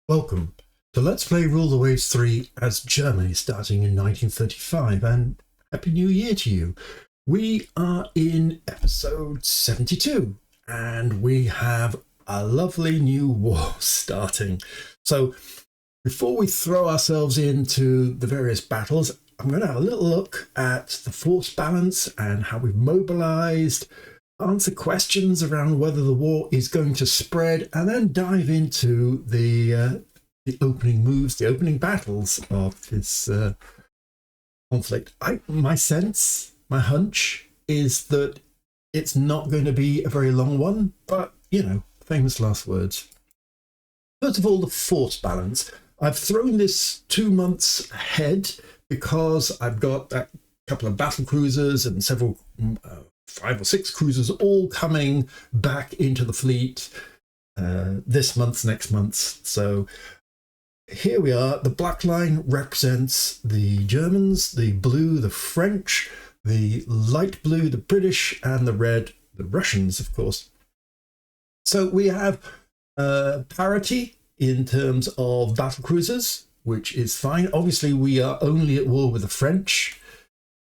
Welcome to Let's Play Rule the Waves 3 as Germany starting in 1935, and Happy New Year to you. We are in episode 72 and we have a lovely new war starting. So before we throw ourselves into the various battles, I'm going to have a little look at the force balance and how we've mobilized, answer questions around whether the war is going to spread, and then dive into the opening moves, the opening battles of this conflict. My sense, my hunch, is that it's not going to be a very long one, but, you know, famous last words. First of all, the force balance. I've thrown this 2 months ahead because I've got a couple of battle cruisers and several 5 or 6 cruisers all coming back into the fleet this month, next month. So here we are. The black line represents the Germans, the blue, the French, the light blue, the British, and the red, the Russians, of course. So we have parity in terms of battle cruisers, which is fine. Obviously, we are only at war with the French.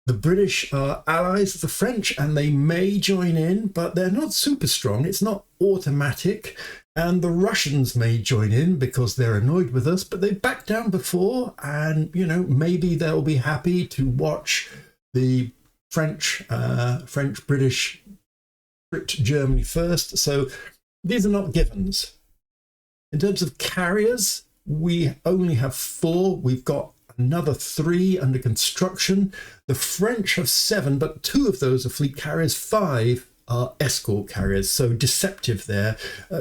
The British are allies of the French and they may join in, but they're not super strong. It's not automatic. And the Russians may join in because they're annoyed with us, but they backed down before, and, you know, maybe they'll be happy to watch the French, British, Germany first. So these are not givens. In terms of carriers, we only have 4. We've got another 3 under construction. The French have 7, but 2 of those are fleet carriers. 5 are escort carriers, so deceptive there.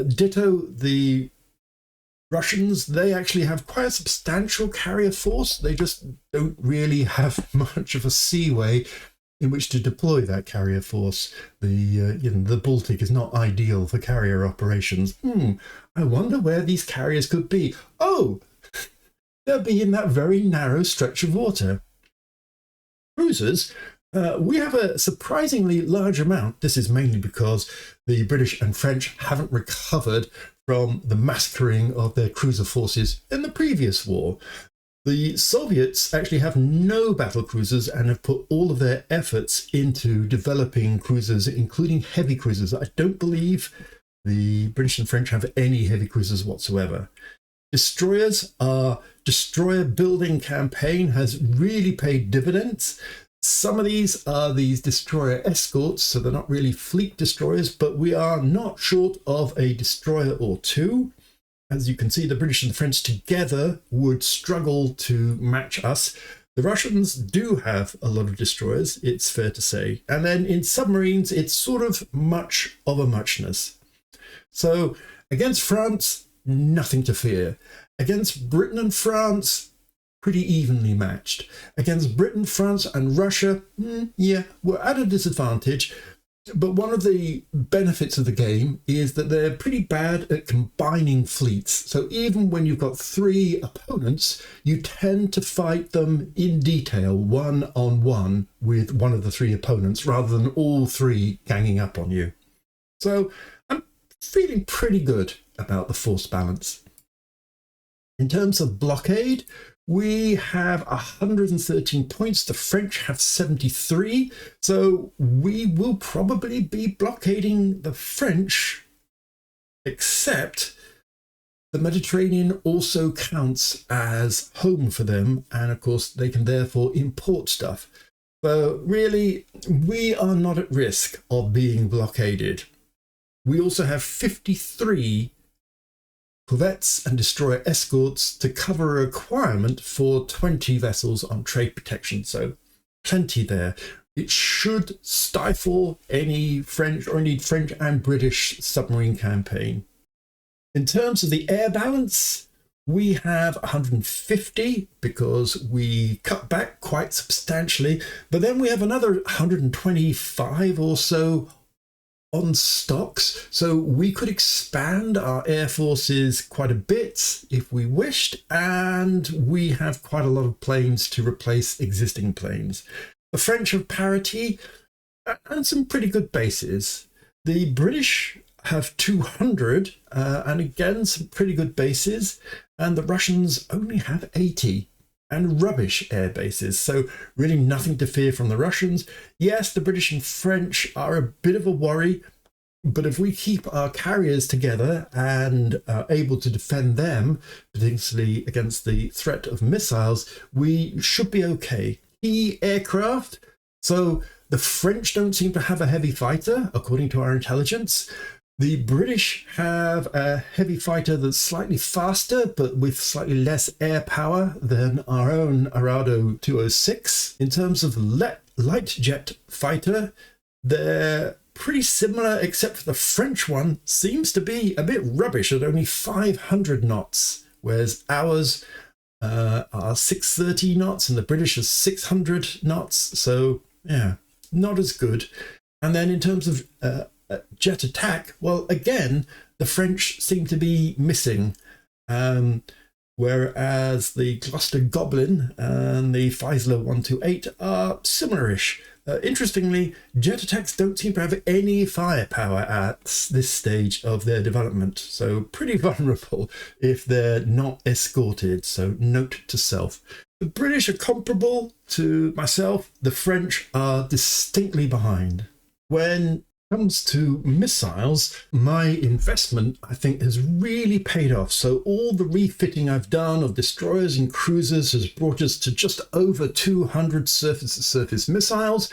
Ditto the Russians. They actually have quite a substantial carrier force. They just don't really have much of a seaway in which to deploy that carrier force. The Baltic is not ideal for carrier operations. I wonder where these carriers could be. Oh, they'll be in that very narrow stretch of water. Cruisers, we have a surprisingly large amount. This is mainly because the British and French haven't recovered from the massacring of their cruiser forces in the previous war. The Soviets actually have no battle cruisers and have put all of their efforts into developing cruisers, including heavy cruisers. I don't believe the British and French have any heavy cruisers whatsoever. Destroyers, our destroyer building campaign has really paid dividends. Some of these are these destroyer escorts, so they're not really fleet destroyers, but we are not short of a destroyer or 2. As you can see, the British and the French together would struggle to match us. The Russians do have a lot of destroyers, it's fair to say. And then in submarines, it's sort of much of a muchness. So against France, nothing to fear. Against Britain and France, pretty evenly matched. Against Britain, France and Russia, yeah, we're at a disadvantage. But one of the benefits of the game is that they're pretty bad at combining fleets. So even when you've got 3 opponents, you tend to fight them in detail, one-on-one with one of the 3 opponents, rather than all 3 ganging up on you. So I'm feeling pretty good about the force balance. In terms of blockade, we have 113 points. The French have 73. So we will probably be blockading the French, except the Mediterranean also counts as home for them. And of course, they can therefore import stuff. So really, we are not at risk of being blockaded. We also have 53 corvettes and destroyer escorts to cover a requirement for 20 vessels on trade protection. So plenty there. It should stifle any French or indeed French and British submarine campaign. In terms of the air balance, we have 150 because we cut back quite substantially, but then we have another 125 or so on stocks, so we could expand our air forces quite a bit if we wished, and we have quite a lot of planes to replace existing planes. The French have parity and some pretty good bases. The British have 200 and again some pretty good bases. and the Russians only have 80. And rubbish air bases, so really nothing to fear from the Russians. Yes, the British and French are a bit of a worry, but if we keep our carriers together and are able to defend them, particularly against the threat of missiles, we should be okay. Key aircraft, so the French don't seem to have a heavy fighter, according to our intelligence. The British have a heavy fighter that's slightly faster, but with slightly less air power than our own Arado 206. In terms of light jet fighter, they're pretty similar, except for the French one seems to be a bit rubbish at only 500 knots, whereas ours are 630 knots and the British are 600 knots. So, yeah, not as good. And then in terms of jet attack, well, again, the French seem to be missing, whereas the Gloucester Goblin and the Feisler 128 are similar-ish. Interestingly, jet attacks don't seem to have any firepower at this stage of their development, so pretty vulnerable if they're not escorted, so note to self. The British are comparable to myself, the French are distinctly behind. When comes to missiles, my investment, I think, has really paid off. So all the refitting I've done of destroyers and cruisers has brought us to just over 200 surface-to-surface missiles.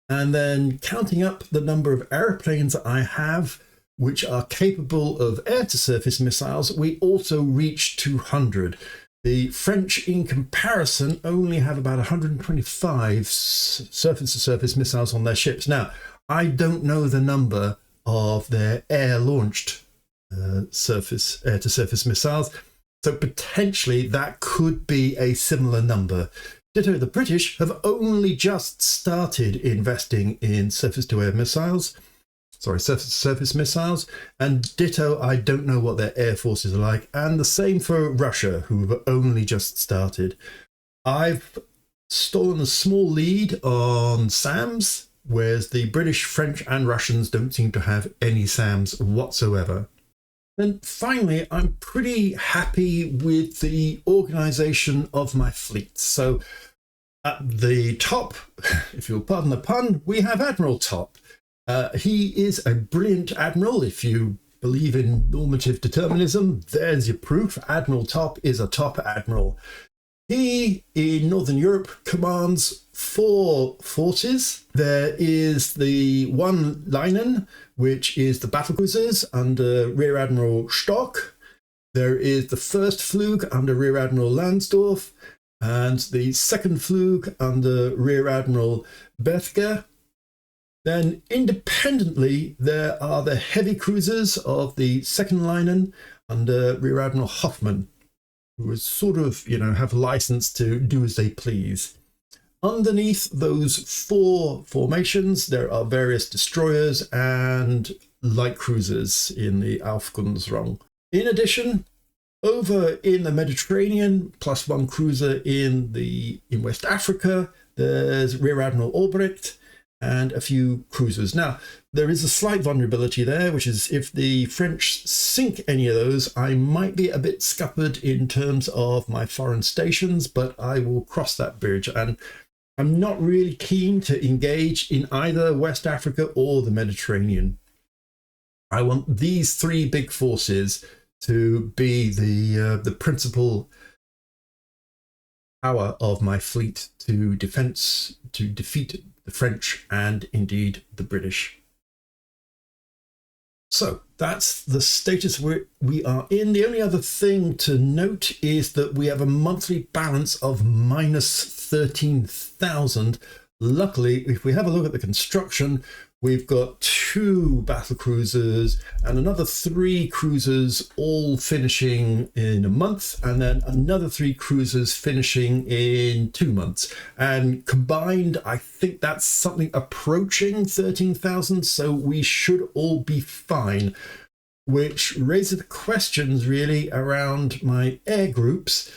And then counting up the number of airplanes I have, which are capable of air-to-surface missiles, we also reach 200. The French, in comparison, only have about 125 surface-to-surface missiles on their ships. Now, I don't know the number of their air-launched air-to-surface missiles, so potentially that could be a similar number. Ditto, the British have only just started investing in surface-to-air missiles, surface-to-surface missiles, and ditto, I don't know what their air forces are like, and the same for Russia, who have only just started. I've stolen a small lead on SAMs, whereas the British, French and Russians don't seem to have any SAMs whatsoever. And finally, I'm pretty happy with the organisation of my fleet. So at the top, if you'll pardon the pun, we have Admiral Top. He is a brilliant admiral. If you believe in normative determinism, there's your proof. Admiral Top is a top admiral. He, in Northern Europe, commands 4 forces. There is the one Leinen, which is the battlecruisers under Rear Admiral Stock. There is the first Flug under Rear Admiral Lansdorff, and the second Flug under Rear Admiral Bethger. Then independently, there are the heavy cruisers of the second Leinen under Rear Admiral Hoffmann, who is sort of, have license to do as they please. Underneath those 4 formations, there are various destroyers and light cruisers in the Aufkundsrang. In addition, over in the Mediterranean, plus 1 cruiser in West Africa, there's Rear Admiral Albrecht and a few cruisers. Now, there is a slight vulnerability there, which is if the French sink any of those, I might be a bit scuppered in terms of my foreign stations, but I will cross that bridge. And I'm not really keen to engage in either West Africa or the Mediterranean. I want these 3 big forces to be the principal power of my fleet to defeat the French and indeed the British. So that's the status we are in. The only other thing to note is that we have a monthly balance of minus 13,000. Luckily, if we have a look at the construction, we've got 2 battle cruisers and another 3 cruisers all finishing in a month, and then another 3 cruisers finishing in 2 months. And combined, I think that's something approaching 13,000, so we should all be fine. Which raises questions really around my air groups.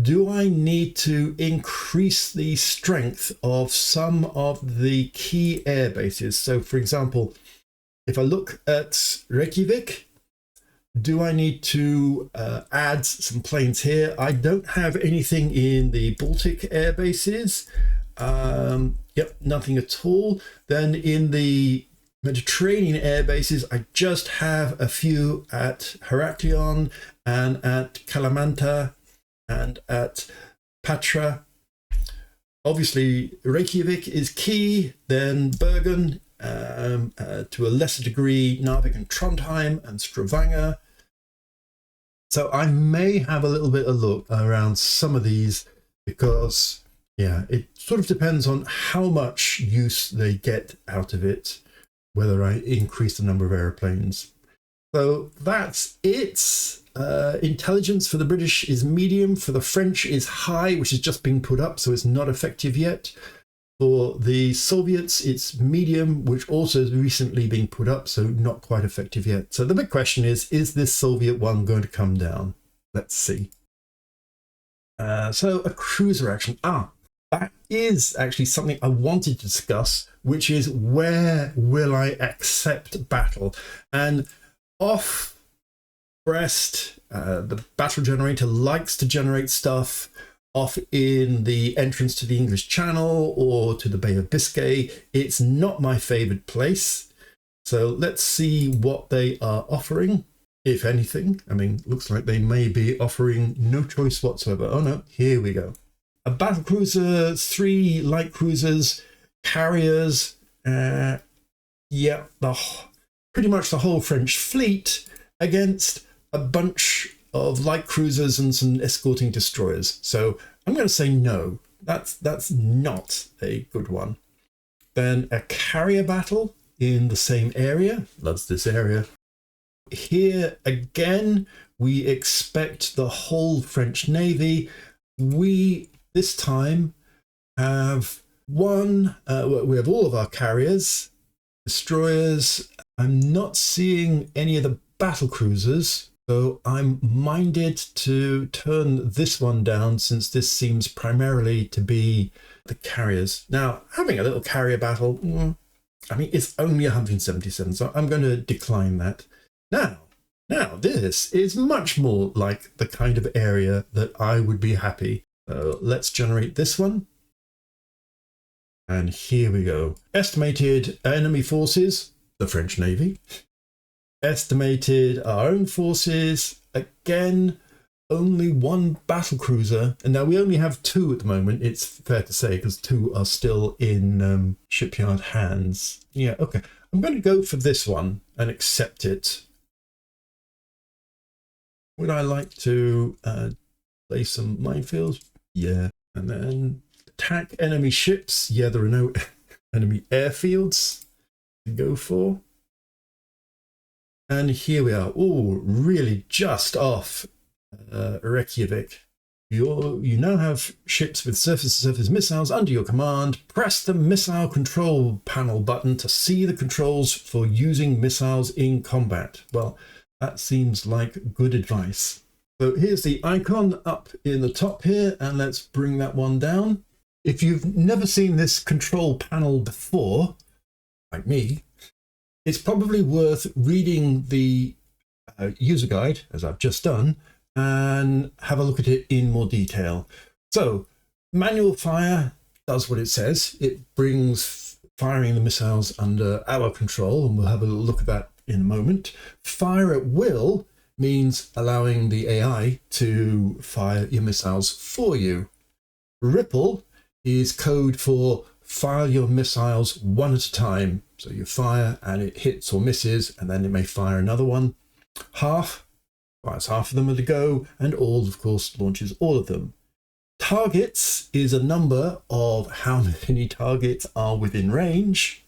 Do I need to increase the strength of some of the key air bases? So, for example, if I look at Reykjavik, Do I need to add some planes here? I don't have anything in the Baltic air bases. Yep, nothing at all. Then in the Mediterranean air bases, I just have a few at Heraklion and at Kalamata and at Patra. Obviously, Reykjavik is key, then Bergen, to a lesser degree, Narvik and Trondheim and Stavanger. So I may have a little bit of look around some of these because, yeah, it sort of depends on how much use they get out of it, whether I increase the number of airplanes. So that's it. Intelligence for the British is medium, for the French is high, which is just being put up, so it's not effective yet. For the Soviets, it's medium, which also has recently been put up, so not quite effective yet. So the big question is this Soviet one going to come down? Let's see. So a cruiser action. That is actually something I wanted to discuss, which is where will I accept battle? And off Brest, the battle generator likes to generate stuff off in the entrance to the English Channel or to the Bay of Biscay. It's not my favorite place. So let's see what they are offering, if anything. I mean, looks like they may be offering no choice whatsoever. Oh no, here we go. A battle cruiser, 3 light cruisers, carriers, yeah, pretty much the whole French fleet against a bunch of light cruisers and some escorting destroyers. So I'm going to say no. That's not a good one. Then a carrier battle in the same area. That's this area. Here again, we expect the whole French Navy. We this time have we have all of our carriers, destroyers. I'm not seeing any of the battle cruisers, so I'm minded to turn this one down since this seems primarily to be the carriers. Now, having a little carrier battle, I mean, it's only 177, so I'm going to decline that. Now, this is much more like the kind of area that I would be happy. So let's generate this one. And here we go. Estimated enemy forces, the French Navy. Estimated our own forces, again, only 1 battle cruiser. And now we only have 2 at the moment, it's fair to say, because 2 are still in shipyard hands. Yeah, okay. I'm going to go for this one and accept it. Would I like to play some minefields? Yeah. And then attack enemy ships. Yeah, there are no enemy airfields to go for. And here we are. Oh, really just off Reykjavik. You now have ships with surface-to-surface missiles under your command. Press the missile control panel button to see the controls for using missiles in combat. Well, that seems like good advice. So here's the icon up in the top here, and let's bring that one down. If you've never seen this control panel before, like me, it's probably worth reading the user guide, as I've just done, and have a look at it in more detail. So, manual fire does what it says. It brings firing the missiles under our control, and we'll have a look at that in a moment. Fire at will means allowing the AI to fire your missiles for you. Ripple is code for fire your missiles one at a time. So you fire and it hits or misses, and then it may fire another one. Half fires half of them at a go, and all, of course, launches all of them. Targets is a number of how many targets are within range,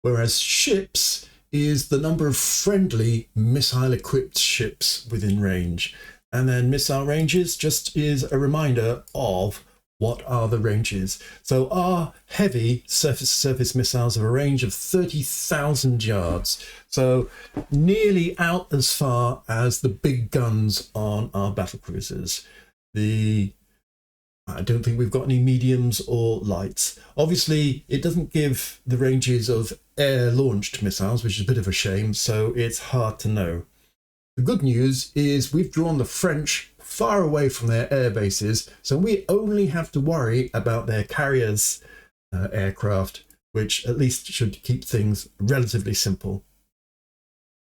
whereas ships is the number of friendly missile-equipped ships within range. And then missile ranges just is a reminder of what are the ranges. So our heavy surface-to-surface missiles have a range of 30,000 yards. So nearly out as far as the big guns on our battle cruisers. I don't think we've got any mediums or lights. Obviously, it doesn't give the ranges of air-launched missiles, which is a bit of a shame, so it's hard to know. The good news is we've drawn the French far away from their air bases, so we only have to worry about their carriers aircraft, which at least should keep things relatively simple.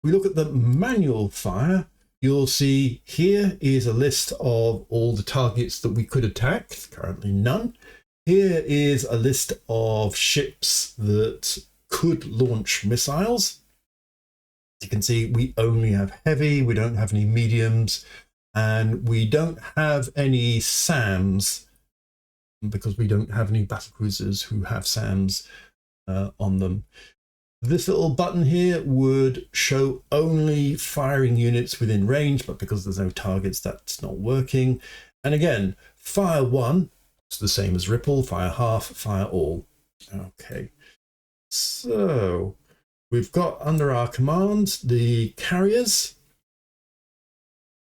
We look at the manual fire. You'll see here is a list of all the targets that we could attack, currently none. Here is a list of ships that could launch missiles. As you can see, we only have heavy, we don't have any mediums, and we don't have any SAMs because we don't have any battlecruisers who have SAMs on them. This little button here would show only firing units within range, but because there's no targets, that's not working. And again, fire one, it's the same as ripple, fire half, fire all. Okay, so we've got under our command the carriers,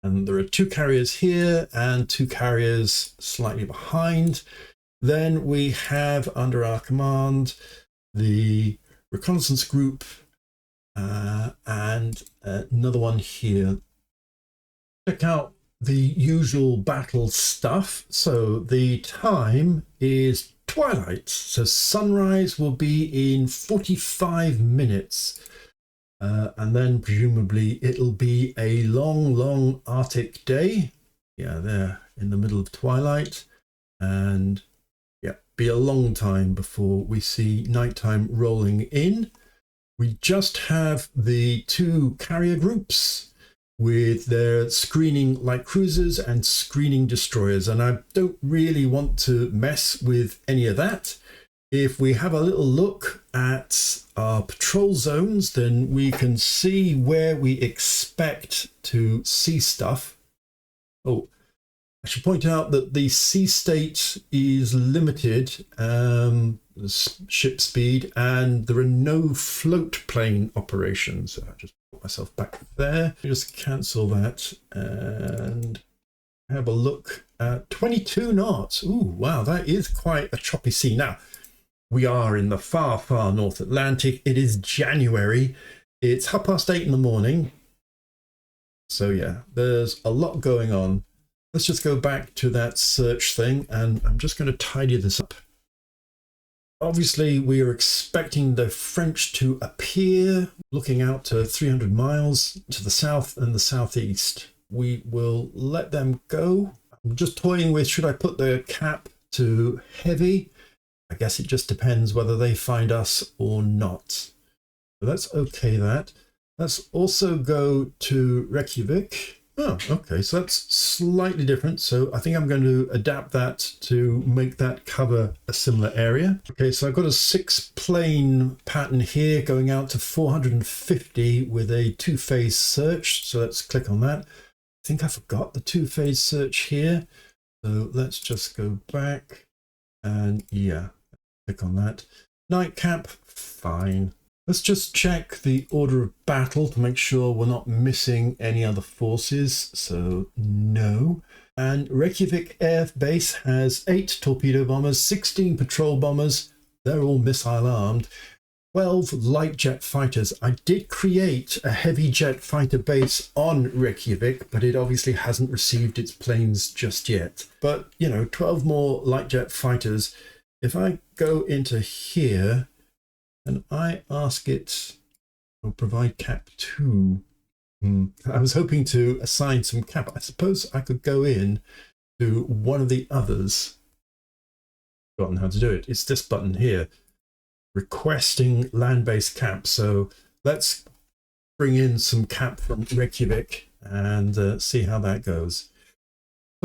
and there are 2 carriers here and 2 carriers slightly behind. Then we have under our command the reconnaissance group and another one here. Check out the usual battle stuff. So the time is twilight, so sunrise will be in 45 minutes, and then presumably it'll be a long Arctic day. Yeah, they're in the middle of twilight, and yeah, be a long time before we see nighttime rolling in. We just have the 2 carrier groups with their screening light cruisers and screening destroyers, and I don't really want to mess with any of that. If we have a little look at our patrol zones, then we can see where we expect to see stuff. Oh, I should point out that the sea state is limited, ship speed, and there are no float plane operations. I just put myself back there. Just cancel that and have a look at 22 knots. Ooh, wow, that is quite a choppy sea. Now, we are in the far North Atlantic. It is January. It's 8:30 in the morning. So yeah, there's a lot going on. Let's just go back to that search thing, and I'm just going to tidy this up. Obviously, we are expecting the French to appear, looking out to 300 miles to the south and the southeast. We will let them go. I'm just toying with, should I put the cap to heavy? I guess it just depends whether they find us or not. So let's okay that. Let's also go to Reykjavik. Oh, okay, so that's slightly different. So I think I'm going to adapt that to make that cover a similar area. Okay, so I've got a 6-plane pattern here going out to 450 with a 2-phase search. So let's click on that. I think I forgot the 2-phase search here. So let's just go back and yeah, click on that. Nightcap, fine. Let's just check the order of battle to make sure we're not missing any other forces. So no. And Reykjavik Air Base has 8 torpedo bombers, 16 patrol bombers. They're all missile armed. 12 light jet fighters. I did create a heavy jet fighter base on Reykjavik, but it obviously hasn't received its planes just yet. But, you know, 12 more light jet fighters. If I go into here, and I ask it to provide cap 2. I was hoping to assign some cap. I suppose I could go in to one of the others. I've forgotten how to do it. It's this button here, requesting land-based cap. So let's bring in some cap from Reykjavik and see how that goes.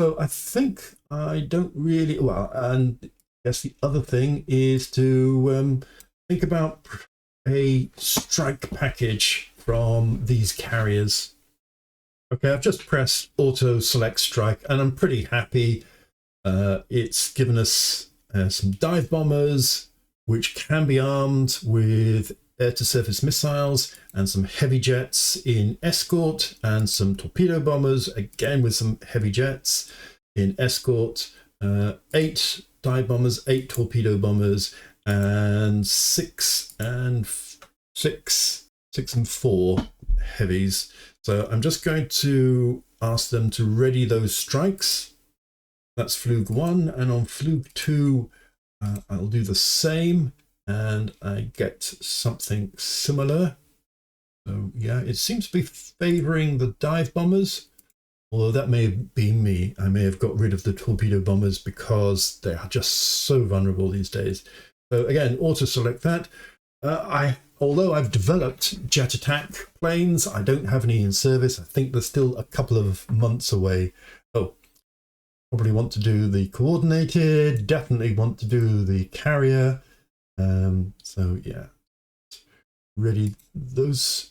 So I think I don't really, well, and I guess the other thing is to think about a strike package from these carriers. Okay, I've just pressed auto select strike and I'm pretty happy. It's given us some dive bombers, which can be armed with air-to-surface missiles, and some heavy jets in escort, and some torpedo bombers, again with some heavy jets in escort, 8 dive bombers, 8 torpedo bombers, and 6 and 6 and 4 heavies. So I'm just going to ask them to ready those strikes. That's Flug 1, and on Flug 2, I'll do the same, and I get something similar. So yeah, it seems to be favoring the dive bombers, although that may have been me. I may have got rid of the torpedo bombers because they are just so vulnerable these days. So again, auto select that. Although I've developed jet attack planes, I don't have any in service. I think they're still a couple of months away. Oh, probably want to do the coordinated, definitely want to do the carrier. So yeah, ready those.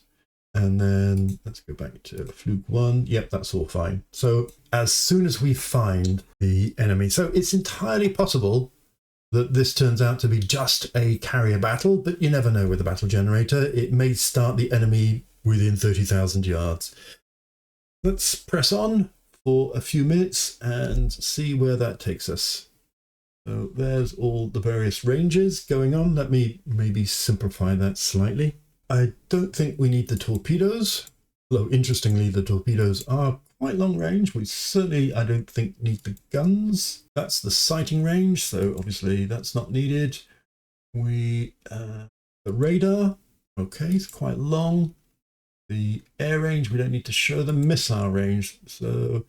And then let's go back to Fluke 1. Yep, that's all fine. So as soon as we find the enemy, so it's entirely possible that this turns out to be just a carrier battle, but you never know with the battle generator. It may start the enemy within 30,000 yards. Let's press on for a few minutes and see where that takes us. So there's all the various ranges going on. Let me maybe simplify that slightly. I don't think we need the torpedoes, though interestingly the torpedoes are quite long range. We certainly, I don't think, need the guns. That's the sighting range, so obviously that's not needed. The radar, okay, it's quite long. The air range, we don't need to show the missile range. So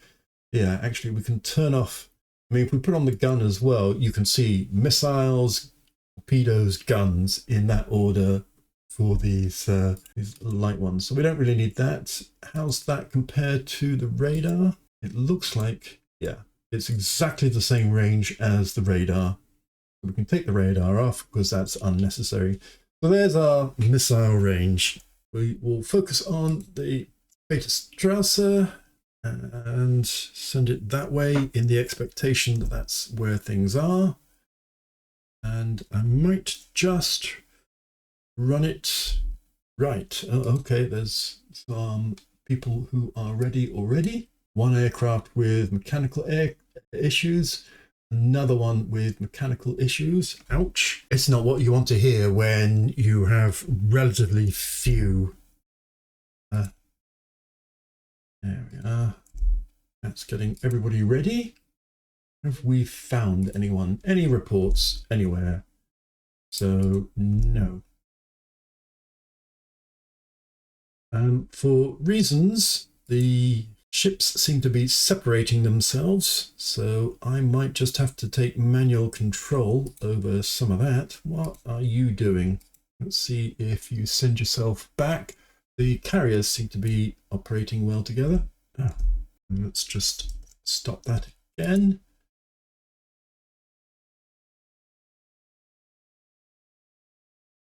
yeah, actually we can turn off. I mean, if we put on the gun as well, you can see missiles, torpedoes, guns in that order for these light ones. So we don't really need that. How's that compared to the radar? It looks like, yeah, it's exactly the same range as the radar. We can take the radar off because that's unnecessary. So there's our missile range. We will focus on the Beta Strasser and send it that way in the expectation that that's where things are. And I might just run it right. Okay, there's some people who are ready already. One aircraft with mechanical issues, another one with mechanical issues. Ouch. It's not what you want to hear when you have relatively few. There we are. That's getting everybody ready. Have we found anyone? Any reports anywhere? So no. For reasons, the ships seem to be separating themselves, so I might just have to take manual control over some of that. What are you doing? Let's see if you send yourself back. The carriers seem to be operating well together. Oh, let's just stop that again.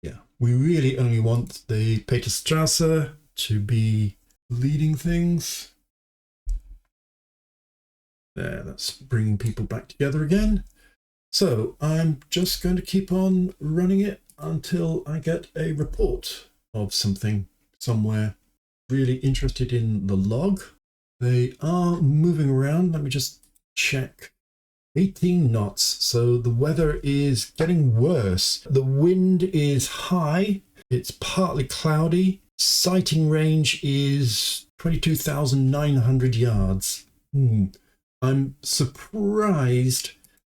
Yeah, we really only want the Peter Strasser to be leading things. There, that's bringing people back together again. So I'm just going to keep on running it until I get a report of something somewhere. Really interested in the log. They are moving around. Let me just check. 18 knots. So the weather is getting worse. The wind is high. It's partly cloudy. Sighting range is 22,900 yards. I'm surprised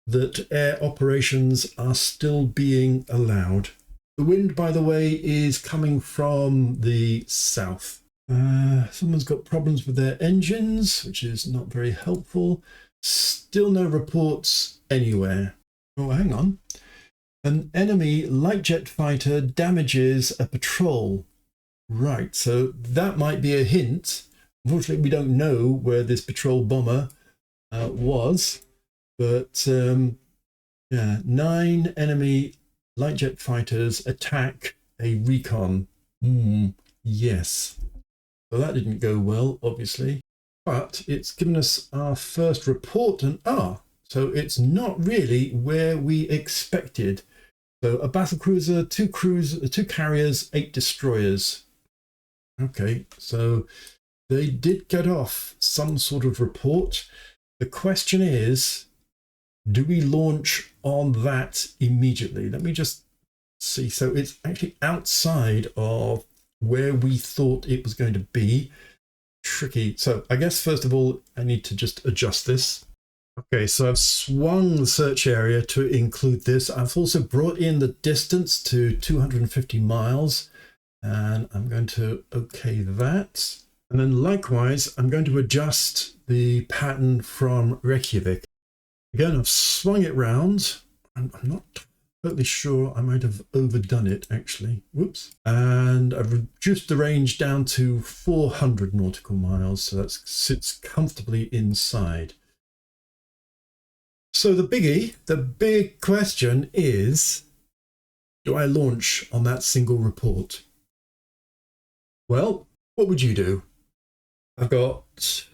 that air operations are still being allowed. The wind, by the way, is coming from the south. Someone's got problems with their engines, which is not very helpful. Still no reports anywhere. Oh, hang on. An enemy light jet fighter damages a patrol. Right, so that might be a hint. Unfortunately, we don't know where this patrol bomber was, but yeah, 9 enemy light jet fighters attack a recon. Yes. So that didn't go well, obviously, but it's given us our first report, and so it's not really where we expected. So a battle cruiser, 2 carriers, 8 destroyers. Okay, so they did get off some sort of report. The question is, do we launch on that immediately? Let me just See, so it's actually outside of where we thought it was going to be. Tricky. So I guess first of all, I need to just adjust this. Okay, so I've swung the search area to include this. I've also brought in the distance to 250 miles, and I'm going to OK that. And then likewise, I'm going to adjust the pattern from Reykjavik. Again, I've swung it round. I'm not totally sure. I might have overdone it, actually. Whoops. And I've reduced the range down to 400 nautical miles, so that sits comfortably inside. So the big question is, do I launch on that single report? Well, what would you do? I've got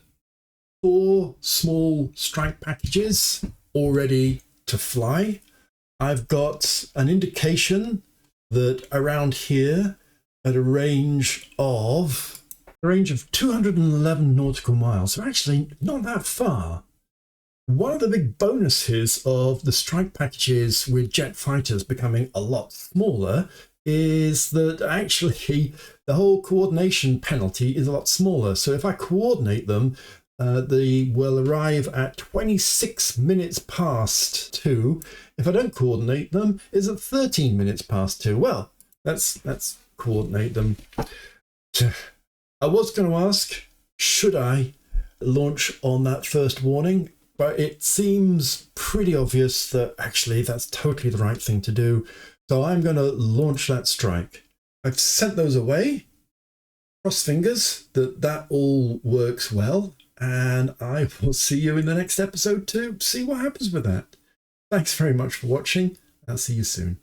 4 small strike packages all ready to fly. I've got an indication that around here at a range of 211 nautical miles, so actually not that far. One of the big bonuses of the strike packages with jet fighters becoming a lot smaller is that actually the whole coordination penalty is a lot smaller. So if I coordinate them, they will arrive at 26 minutes past 2. If I don't coordinate them, it's at 13 minutes past 2. Well, let's coordinate them. I was going to ask, should I launch on that first warning? But it seems pretty obvious that actually that's totally the right thing to do. So I'm going to launch that strike. I've sent those away. Cross fingers that that all works well. And I will see you in the next episode to see what happens with that. Thanks very much for watching. I'll see you soon.